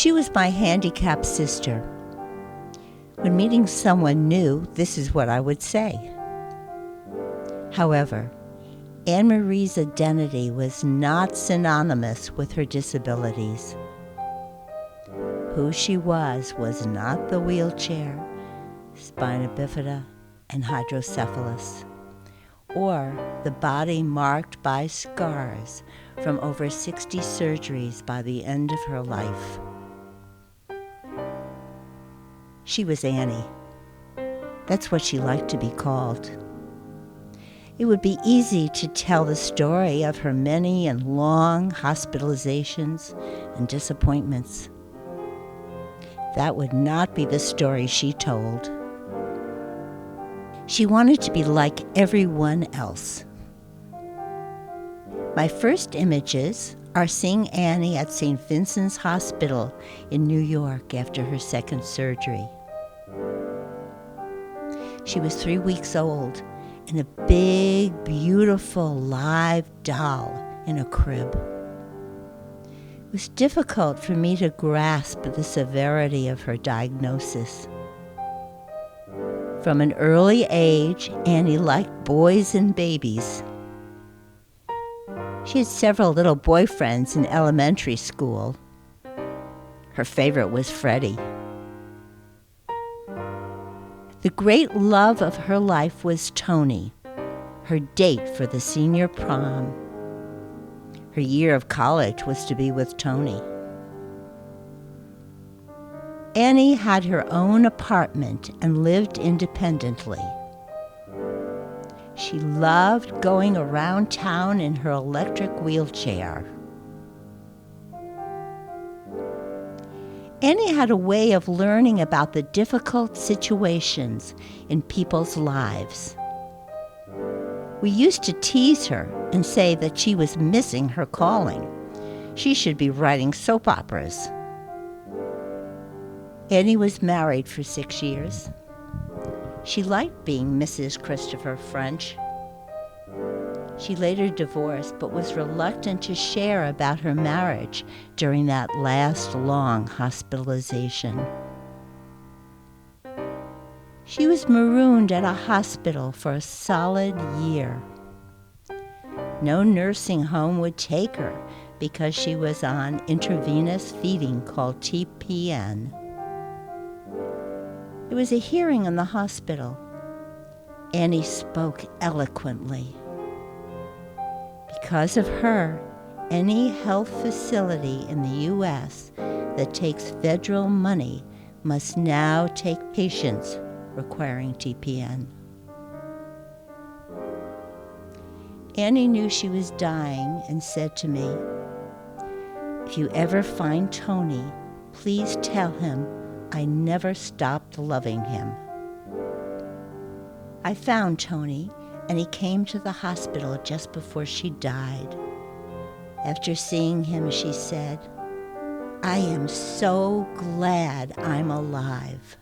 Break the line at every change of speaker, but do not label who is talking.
She was my handicapped sister. When meeting someone new, this is what I would say. However, Anne-Marie's identity was not synonymous with her disabilities. Who she was not the wheelchair, spina bifida, and hydrocephalus, or the body marked by scars from over 60 surgeries by the end of her life. She was Annie. That's what she liked to be called. It would be easy to tell the story of her many and long hospitalizations and disappointments. That would not be the story she told. She wanted to be like everyone else. My first images are seeing Annie at St. Vincent's Hospital in New York after her second surgery. She was 3 weeks old and a big, beautiful, live doll in a crib. It was difficult for me to grasp the severity of her diagnosis. From an early age, Annie liked boys and babies. She had several little boyfriends in elementary school. Her favorite was Freddie. The great love of her life was Tony, her date for the senior prom. Her year of college was to be with Tony. Annie had her own apartment and lived independently. She loved going around town in her electric wheelchair. Annie had a way of learning about the difficult situations in people's lives. We used to tease her and say that she was missing her calling. She should be writing soap operas. Annie was married for 6 years. She liked being Mrs. Christopher French. She later divorced, but was reluctant to share about her marriage during that last long hospitalization. She was marooned at a hospital for a solid year. No nursing home would take her because she was on intravenous feeding called TPN. There was a hearing in the hospital. Annie spoke eloquently. Because of her, any health facility in the U.S. that takes federal money must now take patients requiring TPN. Annie knew she was dying and said to me, "If you ever find Tony, please tell him I never stopped loving him." I found Tony, and he came to the hospital just before she died. After seeing him, she said, "I am so glad I'm alive."